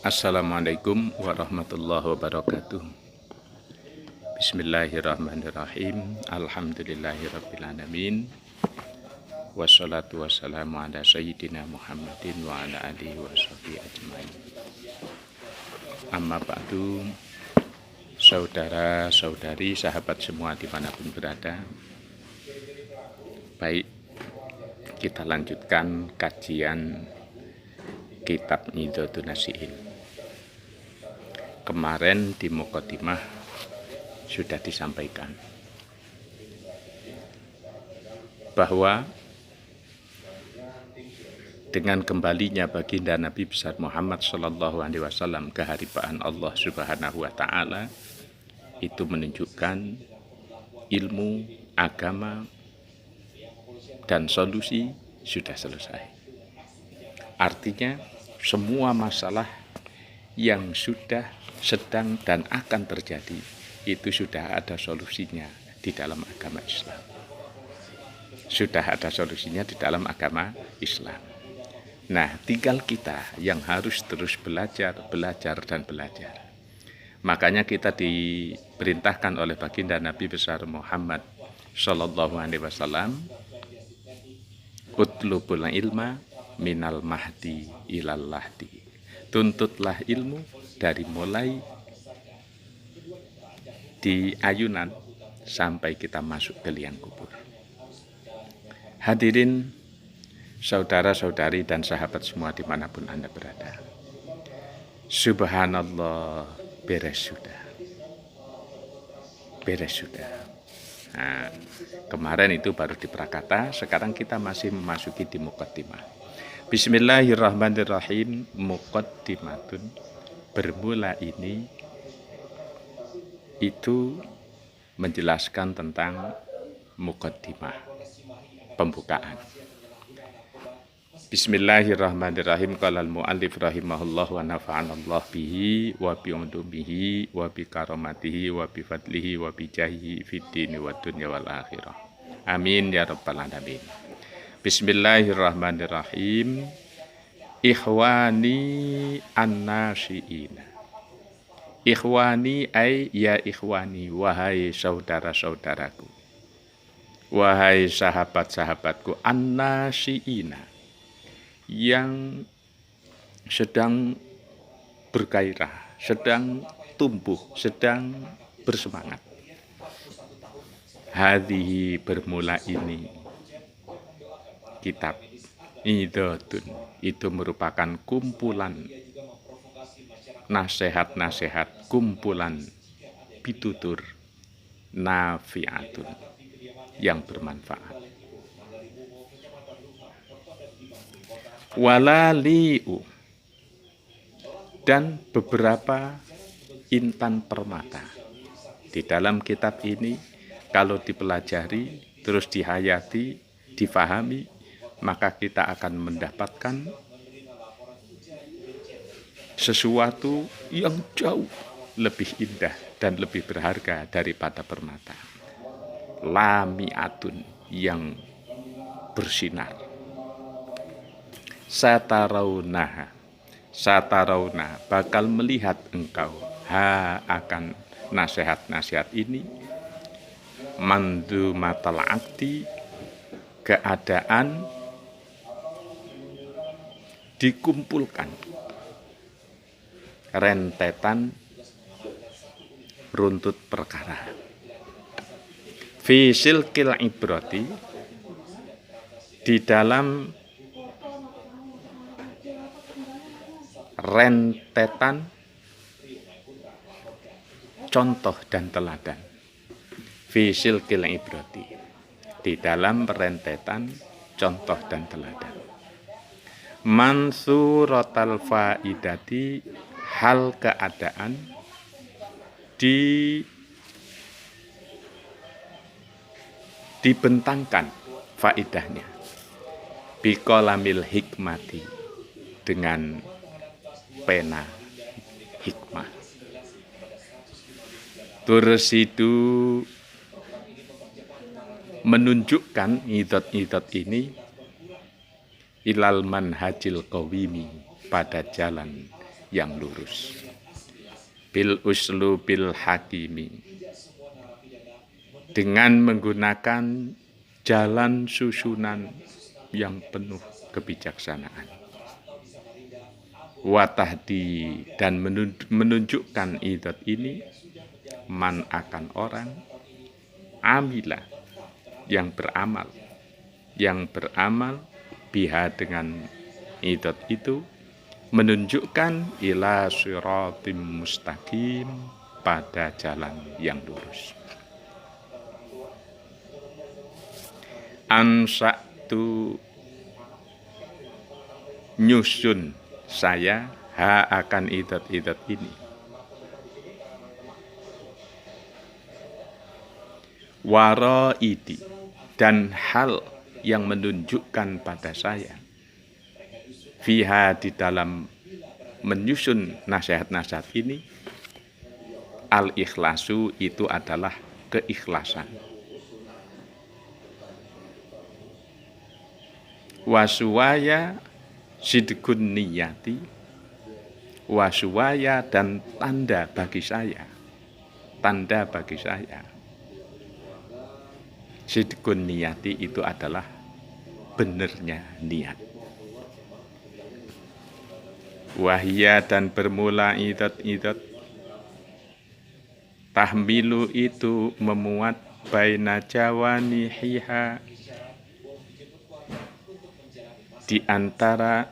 Assalamualaikum warahmatullahi wabarakatuh. Bismillahirrahmanirrahim. Alhamdulillahirrabbilalamin. Wassalatu wassalamu ala sayyidina Muhammadin wa ala alihi wa sahbihi ajmain. Amma ba'du, saudara-saudari, sahabat semua dimanapun berada. Baik, kita lanjutkan kajian kitab Nidhatun Nasihin. Kemarin di Muqaddimah sudah disampaikan bahwa dengan kembalinya baginda Nabi besar Muhammad Shallallahu Alaihi Wasallam ke haribaan Allah Subhanahu Wa Taala itu menunjukkan ilmu, agama, dan solusi sudah selesai. Artinya semua masalah yang sudah, sedang, dan akan terjadi itu sudah ada solusinya di dalam agama Islam. Sudah ada solusinya di dalam agama Islam. Nah, tinggal kita yang harus terus belajar, dan belajar. Makanya kita diperintahkan oleh baginda Nabi besar Muhammad Shallallahu Alaihi Wasallam, utlubul ilma minal mahdi ilal lahdi. Tuntutlah ilmu dari mulai di ayunan sampai kita masuk ke liang kubur. Hadirin, saudara-saudari dan sahabat semua dimanapun Anda berada. Subhanallah, beres sudah. Beres sudah. Nah, kemarin itu baru di prakata, sekarang kita masih memasuki di Muqaddimah. Bismillahirrahmanirrahim. Muqaddimatun, bermula ini itu menjelaskan tentang muqaddimah, pembukaan. Bismillahirrahmanirrahim. Qala al-muallif rahimahullah wa nafa'anallah bihi wa bi ulumihi wa bi karamatihi wa bi fadlihi wa bi jahihi fid dini wad dunya wal akhirah. Amin ya rabbal alamin. Bismillahirrahmanirrahim. Ikhwani an-nasiina. Ikhwani ay ya ikhwani, wahai saudara-saudaraku, wahai sahabat-sahabatku, an-nasiina, yang sedang bergairah, sedang tumbuh, sedang bersemangat. Hadhihi, bermula ini, kitab Nidhatun itu merupakan kumpulan nasihat-nasihat, kumpulan pitutur nafi'atun yang bermanfaat. Walali'u, dan beberapa intan permata. Di dalam kitab ini kalau dipelajari, terus dihayati, difahami, maka kita akan mendapatkan sesuatu yang jauh lebih indah dan lebih berharga daripada permata. Lami'atun, yang bersinar. Satarawna, bakal melihat engkau akan nasihat-nasihat ini. Mandumatal akti, keadaan dikumpulkan rentetan runtut perkara. Fi silkil ibrati, di dalam rentetan contoh dan teladan. Fi silkil ibrati, di dalam rentetan contoh dan teladan. Mansuratal faidati, hal keadaan dibentangkan faidahnya. Biqalamil hikmati, dengan pena hikmah. Tursidu, menunjukkan nidhat-nidhat ini ilal manhajil qawimi, pada jalan yang lurus. Bil uslubil hakimi, dengan menggunakan jalan susunan yang penuh kebijaksanaan. Watahdi, dan menunjukkan idat ini man akan orang amila, yang beramal biha dengan idat itu, menunjukkan ila siratim mustaqim, pada jalan yang lurus. Ansa'tu, nyusun saya ha akan idat-idat ini. Waraidi, dan hal yang menunjukkan pada saya fiha, di dalam menyusun nasihat-nasihat ini, al-ikhlasu, itu adalah keikhlasan. Wasuwaya sidqun niyati, wasuwaya, dan tanda bagi saya sidqun niyati, itu adalah benernya niat. Wahia, dan bermula idat-idat, tahmilu, itu memuat, baina jawanihiha, di antara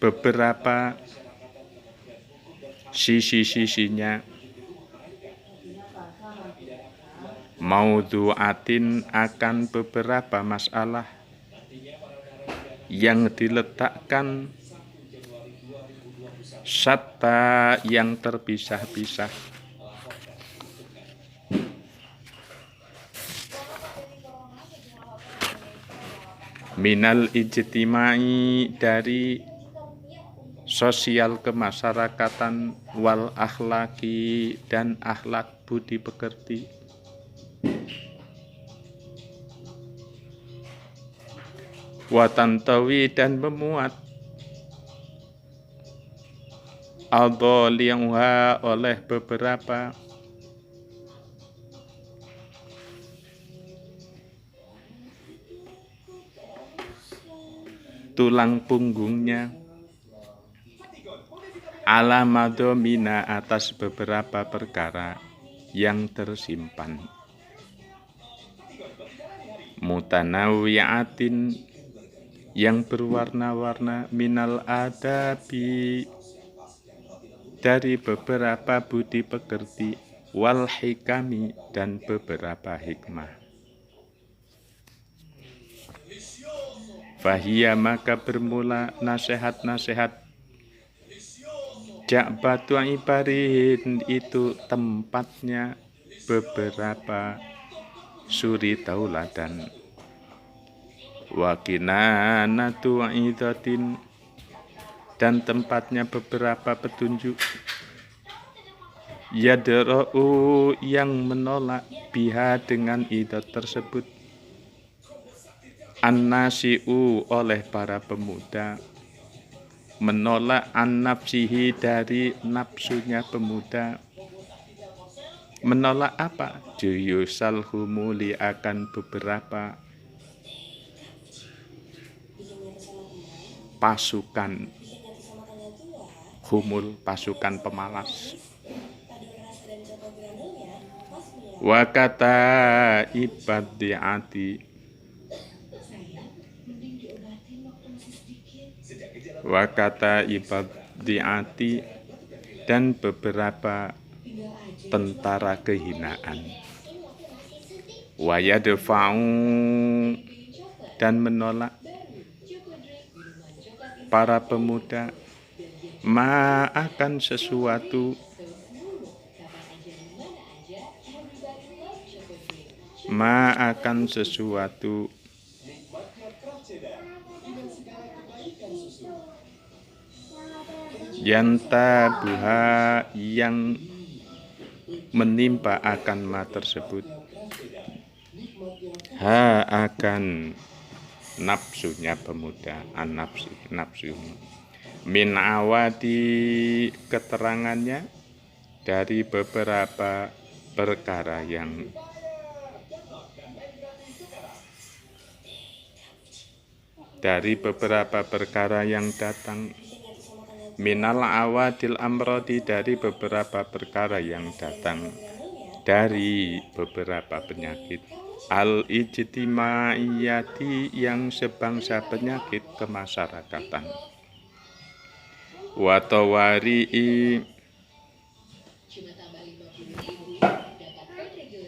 beberapa sisi-sisinya, maudhu'atin, akan beberapa masalah yang diletakkan syatta, yang terpisah-pisah, minal ijtimai, dari sosial kemasyarakatan, wal akhlaki, dan akhlak budi pekerti, watantawi, dan memuat adholiha, oleh beberapa tulang punggungnya, ala madomina, atas beberapa perkara yang tersimpan, mutanawwi'atin, yang berwarna-warna, minal adabi, dari beberapa budi pekerti, wal hikami, dan beberapa hikmah. Fahiyya, maka bermula nasihat-nasihat ja'batu ibarin, itu tempatnya beberapa suri tauladan, wakinanatu idatin, dan tempatnya beberapa petunjuk, yadra'u, yang menolak, biha, dengan idat tersebut, an-nasi'u, oleh para pemuda, menolak an-nafsihi, dari nafsunya pemuda. Menolak apa? Juyusal humuli, akan beberapa pasukan humul, pasukan pemalas. Wakata ibadiati, wakata ibadiati, dan beberapa tentara kehinaan. Wayadfa'u, dan menolak para pemuda, ma, akan sesuatu, ma, akan sesuatu, yantabuha, yang menimpa akan ma tersebut, ha, akan nafsunya pemuda, an-nafsu, Min awadi keterangannya dari beberapa perkara yang datang, minal awadil amrodi dari beberapa perkara yang datang, dari beberapa penyakit, al ijtimaiyati yang sebangsa penyakit kemasyarakatan, watawari'i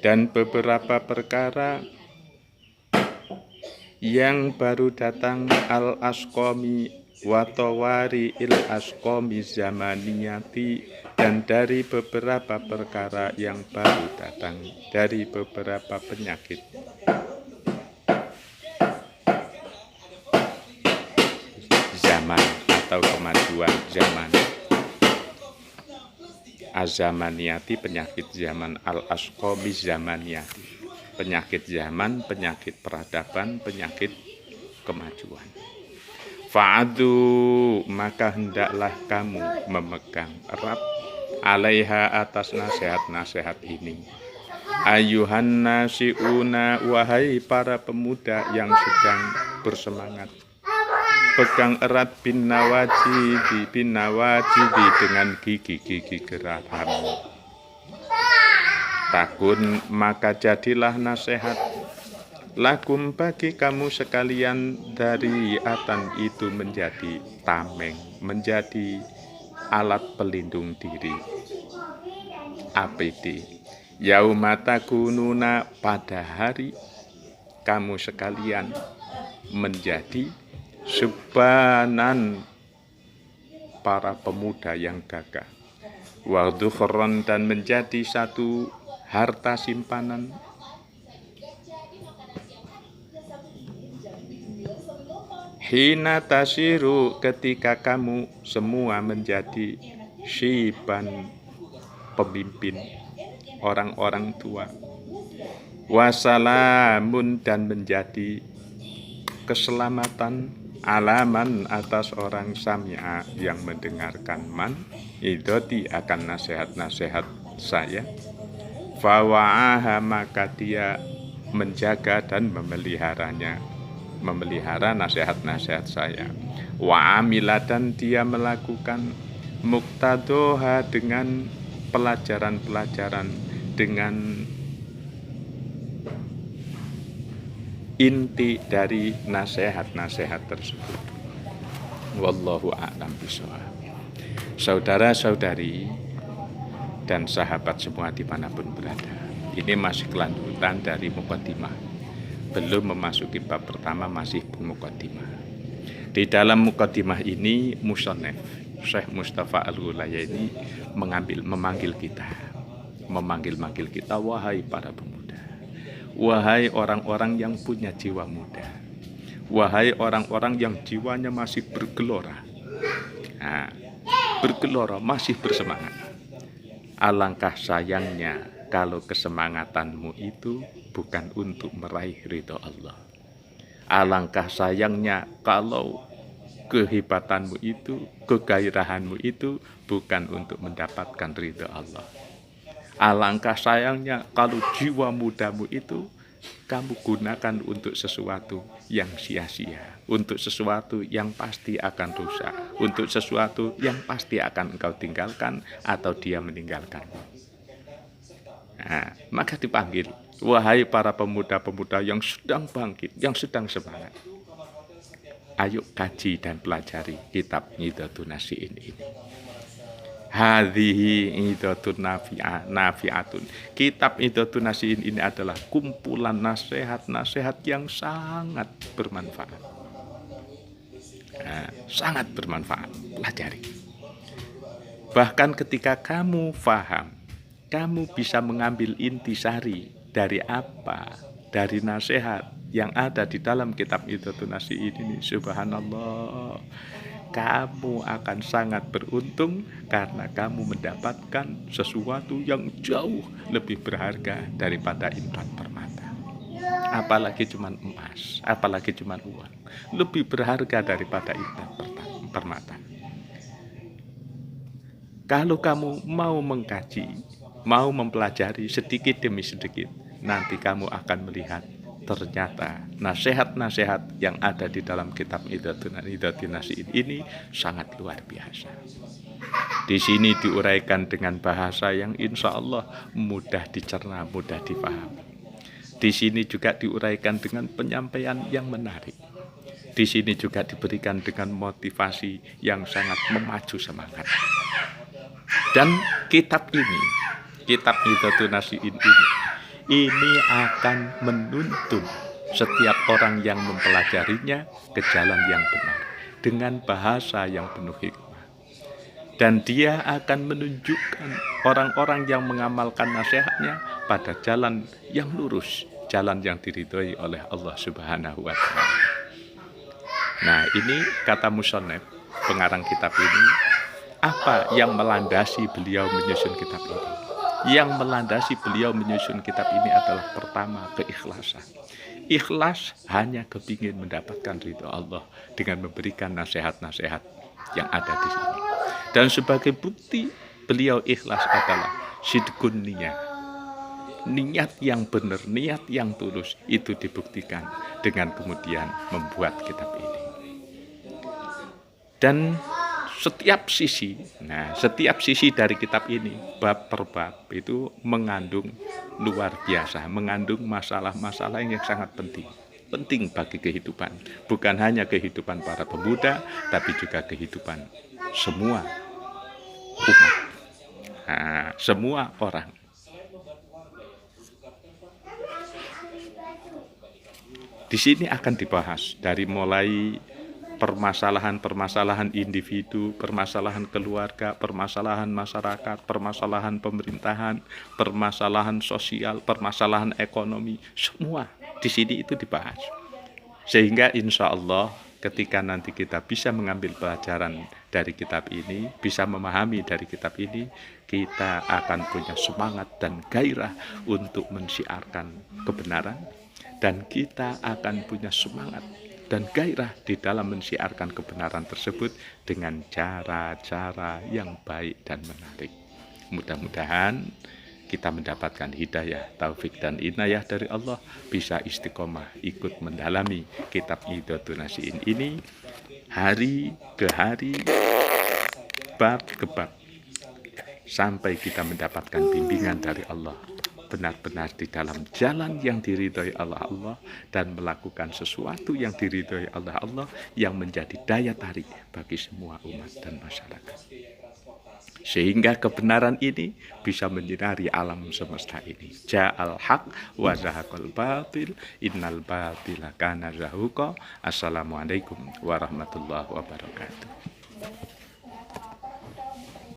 dan beberapa perkara yang baru datang, al asqomi watawari il asqomi zamaniyati dan dari beberapa perkara yang baru datang dari beberapa penyakit zaman atau kemajuan zaman. Azamaniyati penyakit zaman, al asqomi zamaniyati penyakit zaman, penyakit peradaban, penyakit kemajuan. Fa'adu maka hendaklah kamu memegang erat alaiha atas nasihat-nasihat ini. Ayuhan nasiuna wahai para pemuda yang sedang bersemangat. Pegang erat bin nawajidi dengan gigi-gigi gerahammu. Takun maka jadilah nasihat lakum bagi kamu sekalian dari atan itu menjadi tameng, menjadi alat pelindung diri. APD yaumata kununa pada hari kamu sekalian menjadi sebanan para pemuda yang gagah, wadhukhran dan menjadi satu harta simpanan, hina tasiru ketika kamu semua menjadi syiban pemimpin orang-orang tua, wasalamun dan menjadi keselamatan alaman atas orang sami'a yang mendengarkan man idoti akan nasihat-nasihat saya, fawa'aha maka dia menjaga dan memelihara nasihat-nasihat saya, wa'amila dan dia melakukan muktadoha dengan pelajaran-pelajaran, dengan inti dari nasihat-nasihat tersebut. Wallahu a'lam bishawab. Saudara-saudari dan sahabat semua dimanapun berada, ini masih kelanjutan dari muqaddimah, belum memasuki bab pertama, masih muqaddimah. Di dalam muqaddimah ini musannif Syekh Mustafa Al-Ghulayaini memanggil kita, wahai para pemuda, wahai orang-orang yang punya jiwa muda, wahai orang-orang yang jiwanya masih bergelora, masih bersemangat. Alangkah sayangnya kalau kesemangatanmu itu bukan untuk meraih ridho Allah. Alangkah sayangnya kalau kehebatanmu itu, kegairahanmu itu bukan untuk mendapatkan ridho Allah. Alangkah sayangnya kalau jiwa mudamu itu kamu gunakan untuk sesuatu yang sia-sia, untuk sesuatu yang pasti akan rusak, untuk sesuatu yang pasti akan engkau tinggalkan atau dia meninggalkanmu. Maka dipanggil, wahai para pemuda-pemuda yang sedang bangkit, yang sedang semangat, ayo kaji dan pelajari kitab Idhatun Nasihin ini. Hadhihi Idhatun nafi'atun. Kitab Idhatun Nasihin ini adalah kumpulan nasihat-nasihat yang sangat bermanfaat. Sangat bermanfaat, pelajari. Bahkan ketika kamu faham, kamu bisa mengambil intisari dari apa, dari nasihat yang ada di dalam kitab Idhatun Nasihin ini. Subhanallah, kamu akan sangat beruntung karena kamu mendapatkan sesuatu yang jauh lebih berharga daripada intan permata. Apalagi cuman emas, apalagi cuman uang, lebih berharga daripada intan permata. Kalau kamu mau mengkaji, mau mempelajari sedikit demi sedikit, nanti kamu akan melihat ternyata nasihat-nasihat yang ada di dalam kitab Idhatun Nasihin ini sangat luar biasa. Di sini diuraikan dengan bahasa yang insya Allah mudah dicerna, mudah dipahami. Di sini juga diuraikan dengan penyampaian yang menarik. Di sini juga diberikan dengan motivasi yang sangat memacu semangat. Dan kitab ini, kitab Idhatun Nasihin ini akan menuntun setiap orang yang mempelajarinya ke jalan yang benar dengan bahasa yang penuh hikmah. Dan dia akan menunjukkan orang-orang yang mengamalkan nasihatnya pada jalan yang lurus, jalan yang diridhoi oleh Allah Subhanahu wa Ta'ala. Nah, ini kata musannif, pengarang kitab ini, apa yang melandasi beliau menyusun kitab ini? Yang melandasi beliau menyusun kitab ini adalah pertama, keikhlasan. Ikhlas hanya kepingin mendapatkan ridho Allah dengan memberikan nasihat-nasihat yang ada di sini. Dan sebagai bukti beliau ikhlas adalah sidqun niyah. Niat yang benar, niat yang tulus itu dibuktikan dengan kemudian membuat kitab ini. Dan setiap sisi dari kitab ini, bab per bab itu mengandung luar biasa, mengandung masalah-masalah yang sangat penting bagi kehidupan. Bukan hanya kehidupan para pemuda, tapi juga kehidupan semua umat, semua orang. Di sini akan dibahas dari mulai permasalahan-permasalahan individu, permasalahan keluarga, permasalahan masyarakat, permasalahan pemerintahan, permasalahan sosial, permasalahan ekonomi, semua di sini itu dibahas. Sehingga insya Allah ketika nanti kita bisa mengambil pelajaran dari kitab ini, bisa memahami dari kitab ini, kita akan punya semangat dan gairah untuk mensiarkan kebenaran, dan kita akan punya semangat dan gairah di dalam mensiarkan kebenaran tersebut dengan cara-cara yang baik dan menarik. Mudah-mudahan kita mendapatkan hidayah, taufik dan inayah dari Allah, bisa istiqomah ikut mendalami kitab Idhatun Nasihin ini hari ke hari, bab ke bab, sampai kita mendapatkan bimbingan dari Allah, benar-benar di dalam jalan yang diridhoi Allah dan melakukan sesuatu yang diridhoi Allah yang menjadi daya tarik bagi semua umat dan masyarakat. Sehingga kebenaran ini bisa menyinari alam semesta ini. Ja'al haq wa zahaqal batil, innal batila kana zahuqa. Assalamualaikum warahmatullahi wabarakatuh.